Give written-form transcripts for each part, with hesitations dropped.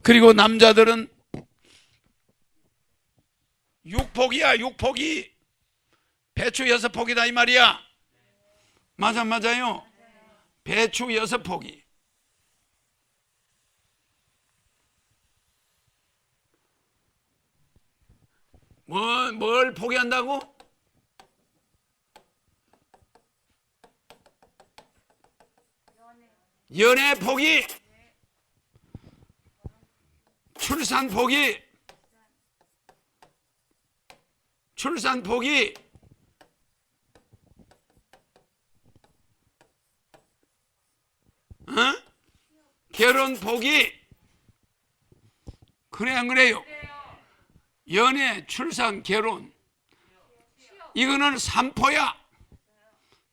그리고 남자들은 육폭이야. 육폭이 배추 6포기다 이 말이야. 맞아요. 배추 6포기. 뭘 포기한다고? 연애 포기, 출산 포기, 결혼 포기. 그래 안 그래요? 연애, 출산, 결혼, 이거는 3포야.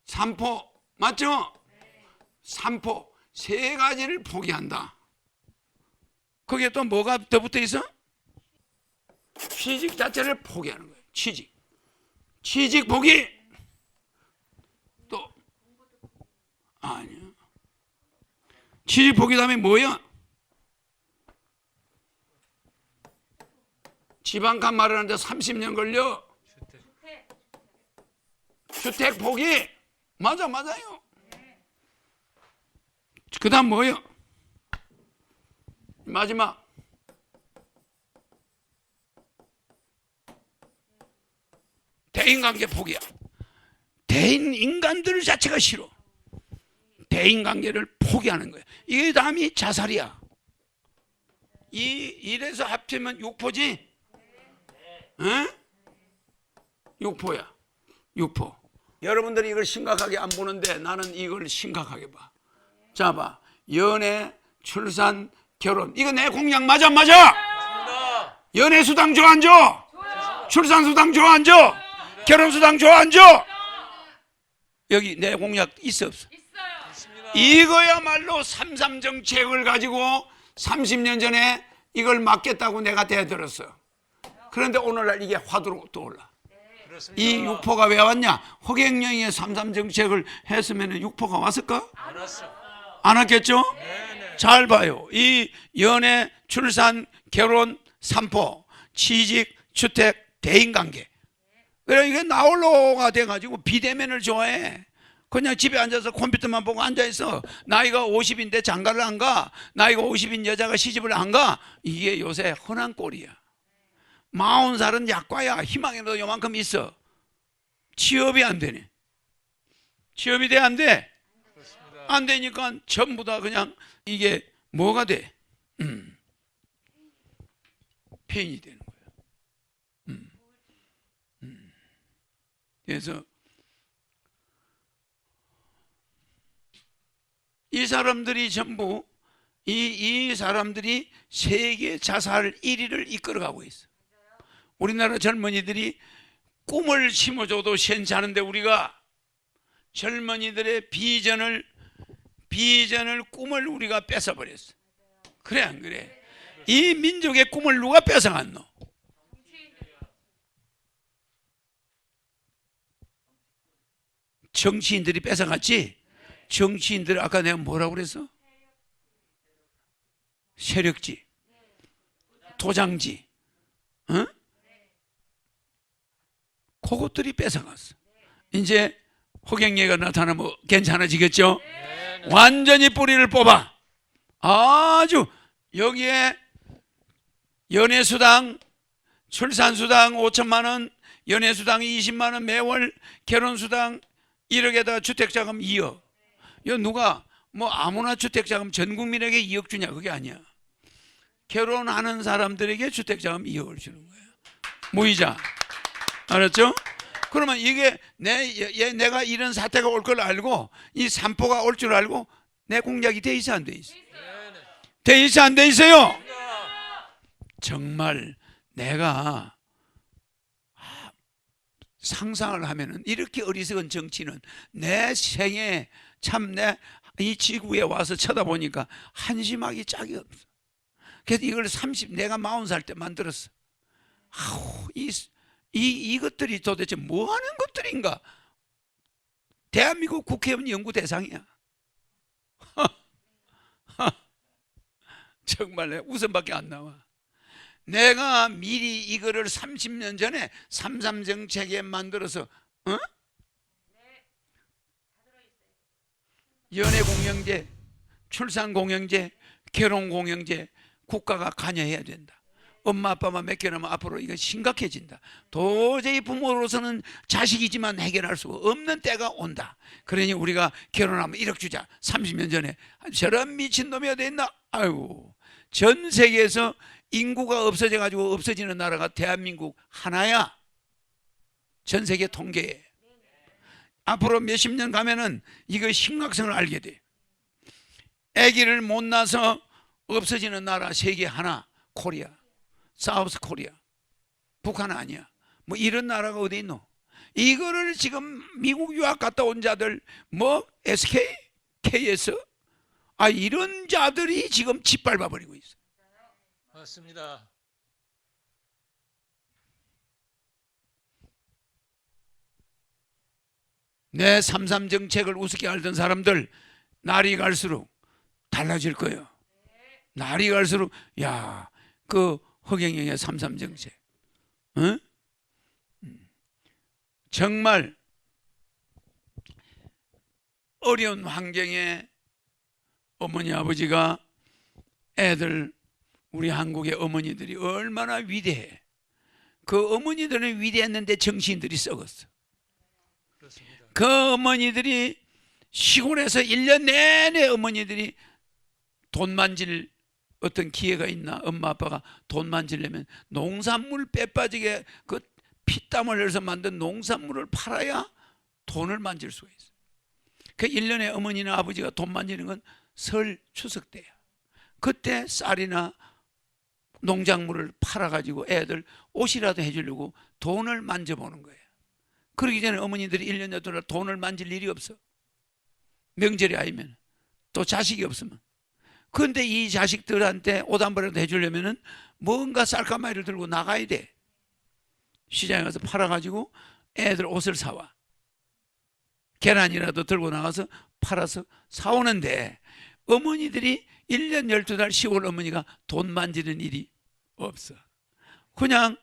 3포 맞죠? 3포, 3가지를 포기한다. 거기에 또 뭐가 더 붙어 있어? 취직 자체를 포기하는 거예요. 취직 포기. 또 아니요. 취직 포기 다음에 뭐야? 지방간 마련하는데 30년 걸려. 주택 포기. 맞아요. 그 다음 뭐예요? 마지막 대인관계 포기야. 대인인간들 자체가 싫어. 대인관계를 포기하는 거야. 이게 다음이 자살이야. 이래서 합치면 6포지? 응? 6포야. 6포. 여러분들이 이걸 심각하게 안 보는데 나는 이걸 심각하게 봐. 자, 봐. 연애, 출산, 결혼. 이거 내 공약 맞아? 연애 수당 줘, 안 줘? 출산 수당 줘, 안 줘? 결혼 수당 줘, 안 줘? 여기 내 공약 있어, 없어? 있어요. 이거야말로 3.3 정책을 가지고 30년 전에 이걸 막겠다고 내가 대들었어. 그런데 오늘날 이게 화두로 떠올라. 이 6포가 왜 왔냐? 허경영의 3.3 정책을 했으면 6포가 왔을까? 안 왔겠죠? 잘 봐요. 이 연애, 출산, 결혼 3포, 취직, 주택, 대인관계. 그래 이게 나홀로가 돼가지고 비대면을 좋아해. 그냥 집에 앉아서 컴퓨터만 보고 앉아있어. 나이가 50인데 장가를 안 가. 나이가 50인 여자가 시집을 안 가. 이게 요새 흔한 꼴이야. 40살은 약과야. 희망이라도 요만큼 있어. 취업이 안 되네. 취업이 돼, 안 돼? 안 되니까 전부 다 그냥 이게 뭐가 돼? 폐인이 되는 거야. 그래서 이 사람들이 전부 이 사람들이 세계 자살 1위를 이끌어가고 있어. 우리나라 젊은이들이 꿈을 심어줘도 시원찮은데 우리가 젊은이들의 비전을 꿈을 우리가 뺏어버렸어. 그래 안 그래? 이 민족의 꿈을 누가 뺏어갔노? 정치인들이 뺏어갔지? 정치인들 아까 내가 뭐라고 그랬어? 세력지, 도장지, 응? 그것들이 뺏어갔어. 이제 허경영이가 나타나면 괜찮아지겠죠? 완전히 뿌리를 뽑아. 아주 여기에 연애수당, 출산수당 5천만 원, 연애수당 20만 원 매월, 결혼수당 1억에다가 주택자금 2억. 이거 누가 뭐 아무나 주택자금 전 국민에게 2억 주냐? 그게 아니야. 결혼하는 사람들에게 주택자금 2억을 주는 거야. 무이자. 알았죠? 그러면 이게 내가 이런 사태가 올 걸 알고 이 3포가 올 줄 알고 내 공약이 돼 있어 안 돼 있어? 돼 있어 안 돼 있어요? 정말 내가 상상을 하면은 이렇게 어리석은 정치는 내 생에 참 내 이 지구에 와서 쳐다보니까 한심하기 짝이 없어. 그래서 이걸 내가 40살 때 만들었어. 아우, 이것들이 도대체 뭐 하는 것들인가? 대한민국 국회의원 연구 대상이야. 정말 웃음밖에 안 나와. 내가 미리 이거를 30년 전에 삼삼정책에 만들어서 연애공영제, 출산공영제, 결혼공영제 국가가 관여해야 된다. 엄마 아빠만 맡겨놓으면 앞으로 이거 심각해진다. 도저히 부모로서는 자식이지만 해결할 수가 없는 때가 온다. 그러니 우리가 결혼하면 1억 주자. 30년 전에 저런 미친놈이 어디 있나? 아이고, 전 세계에서 인구가 없어져 가지고 없어지는 나라가 대한민국 하나야. 전 세계 통계에. 앞으로 몇십 년 가면은 이거 심각성을 알게 돼. 아기를 못 낳아서 없어지는 나라 세계 하나, 코리아, 사우스 코리아. 북한 아니야. 뭐 이런 나라가 어디 있노? 이거를 지금 미국 유학 갔다 온 자들, 뭐 SK, KS, 이런 자들이 지금 짓밟아 버리고 있어. 맞습니다. 내 삼삼 정책을 우습게 알던 사람들 날이 갈수록 달라질 거예요. 날이 갈수록 그 허경영의 삼삼 정책, 응? 정말 어려운 환경에 어머니 아버지가 애들, 우리 한국의 어머니들이 얼마나 위대해. 그 어머니들은 위대했는데 정신들이 썩었어. 그렇습니다. 그 어머니들이 시골에서 1년 내내 어머니들이 돈 만질 어떤 기회가 있나? 엄마 아빠가 돈 만지려면 농산물 빼빠지게 그 피땀을 흘려서 만든 농산물을 팔아야 돈을 만질 수가 있어. 그 1년에 어머니나 아버지가 돈 만지는 건 설, 추석 때야. 그때 쌀이나 농작물을 팔아가지고 애들 옷이라도 해주려고 돈을 만져보는 거예요. 그러기 전에 어머니들이 1년 동안 돈을 만질 일이 없어. 명절이 아니면, 또 자식이 없으면. 그런데 이 자식들한테 옷 한 벌이라도 해주려면 뭔가 쌀가마리를 들고 나가야 돼. 시장에 가서 팔아가지고 애들 옷을 사와. 계란이라도 들고 나가서 팔아서 사오는데, 어머니들이 1년 12달 시골 어머니가 돈 만지는 일이 없어. 그냥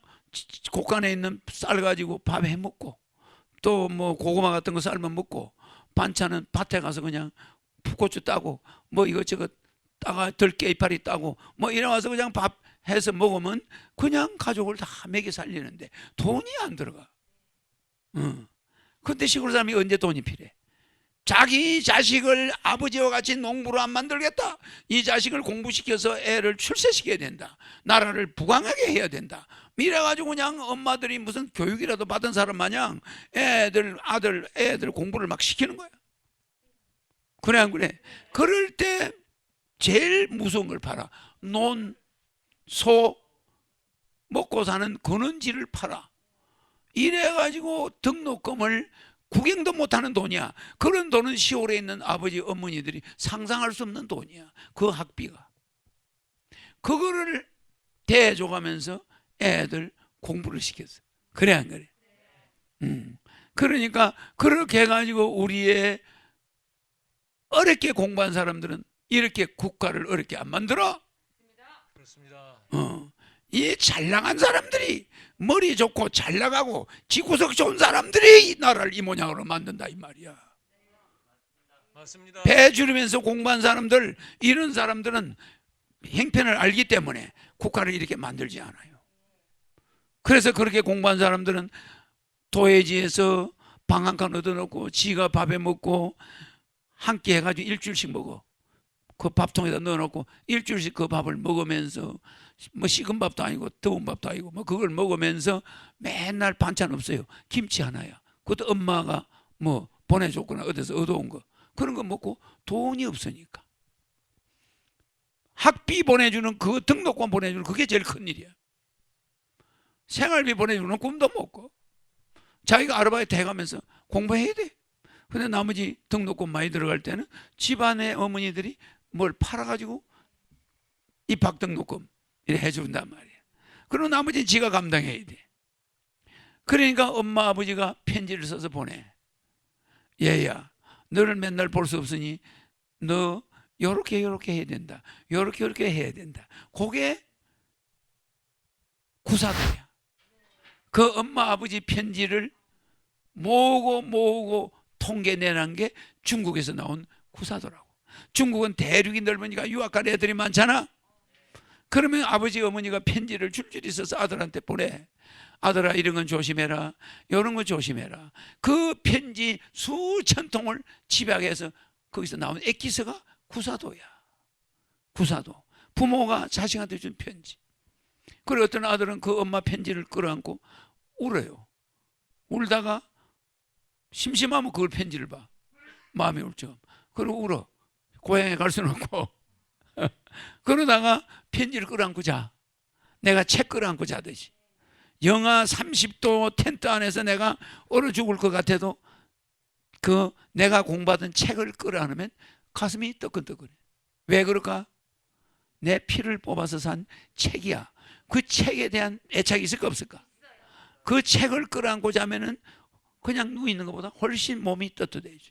곳간에 있는 쌀 가지고 밥 해 먹고, 또 뭐 고구마 같은 거 삶아 먹고, 반찬은 밭에 가서 그냥 풋고추 따고, 뭐 이것저것 따가 들깨 이파리 따고, 뭐 이래 와서 그냥 밥 해서 먹으면 그냥 가족을 다 먹여 살리는데 돈이 안 들어가. 근데 시골 사람이 언제 돈이 필요해? 자기 자식을 아버지와 같이 농부로 안 만들겠다. 이 자식을 공부시켜서 애를 출세시켜야 된다. 나라를 부강하게 해야 된다. 이래가지고 그냥 엄마들이 무슨 교육이라도 받은 사람 마냥 애들 공부를 막 시키는 거야. 그래 안 그래? 그럴 때 제일 무서운 걸 팔아. 논, 소, 먹고 사는 근원지를 팔아. 이래가지고 등록금을 구경도 못하는 돈이야. 그런 돈은 시골에 있는 아버지 어머니들이 상상할 수 없는 돈이야. 그 학비가. 그거를 대줘가면서 애들 공부를 시켰어. 그래 안 그래? 그러니까 그렇게 해가지고 우리의 어렵게 공부한 사람들은 이렇게 국가를 어렵게 안 만들어. 그렇습니다. 이 잘 나간 사람들이, 머리 좋고 잘 나가고 지구석 좋은 사람들이 이 나라를 이 모양으로 만든다 이 말이야. 맞습니다. 배 줄이면서 공부한 사람들, 이런 사람들은 형편을 알기 때문에 국가를 이렇게 만들지 않아요. 그래서 그렇게 공부한 사람들은 도해지에서 방 한 칸 얻어놓고 지가 밥에 먹고 한 끼 해가지고 일주일씩 먹어. 그 밥통에다 넣어놓고 일주일씩 그 밥을 먹으면서, 뭐 식은 밥도 아니고 더운 밥도 아니고 뭐 그걸 먹으면서 맨날 반찬 없어요. 김치 하나야. 그것도 엄마가 뭐 보내줬거나 어디서 얻어온 거, 그런 거 먹고 돈이 없으니까 학비 보내주는, 그 등록금 보내주는 그게 제일 큰 일이야. 생활비 보내주는 꿈도 못 꿔. 자기가 아르바이트 해가면서 공부해야 돼. 근데 나머지 등록금 많이 들어갈 때는 집안의 어머니들이 뭘 팔아가지고 입학 등록금 이렇게 해준단 말이야. 그리고 나머지는 지가 감당해야 돼. 그러니까 엄마 아버지가 편지를 써서 보내. 얘야, 너를 맨날 볼 수 없으니 너 요렇게 해야 된다. 요렇게 해야 된다. 그게 구사도야. 그 엄마 아버지 편지를 모으고 통계내는 게 중국에서 나온 구사도라고. 중국은 대륙이 넓으니까 유학 간 애들이 많잖아. 그러면 아버지 어머니가 편지를 줄줄이 써서 아들한테 보내. 아들아, 이런 건 조심해라, 이런 건 조심해라. 그 편지 수천 통을 집약해서 거기서 나온 엑기스가 구사도야. 구사도. 부모가 자식한테 준 편지. 그리고 어떤 아들은 그 엄마 편지를 끌어안고 울어요. 울다가 심심하면 그걸 편지를 봐. 마음이 울죠. 그리고 울어. 고향에 갈 수는 없고. 그러다가 편지를 끌어안고 자. 내가 책 끌어안고 자듯이. 영하 30도 텐트 안에서 내가 얼어 죽을 것 같아도 그 내가 공부하던 책을 끌어안으면 가슴이 뜨끈뜨끈해. 왜 그럴까? 내 피를 뽑아서 산 책이야. 그 책에 대한 애착이 있을까 없을까? 그 책을 끌어안고 자면은 그냥 누워 있는 것보다 훨씬 몸이 떳떳해져.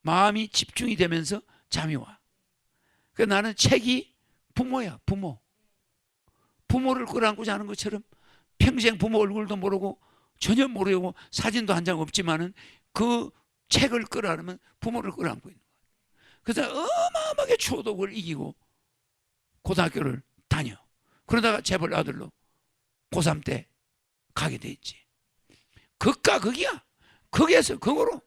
마음이 집중이 되면서 잠이 와. 그래서 나는 책이 부모야, 부모. 부모를 끌어안고 자는 것처럼 평생 부모 얼굴도 모르고 전혀 모르고 사진도 한 장 없지만은 그 책을 끌어안으면 부모를 끌어안고 있는 거야. 그래서 어마어마하게 추워도 그걸 이기고 고등학교를 다녀. 그러다가 재벌 아들로 고3 때 가게 돼 있지. 극과 극이야. 극에서 극으로.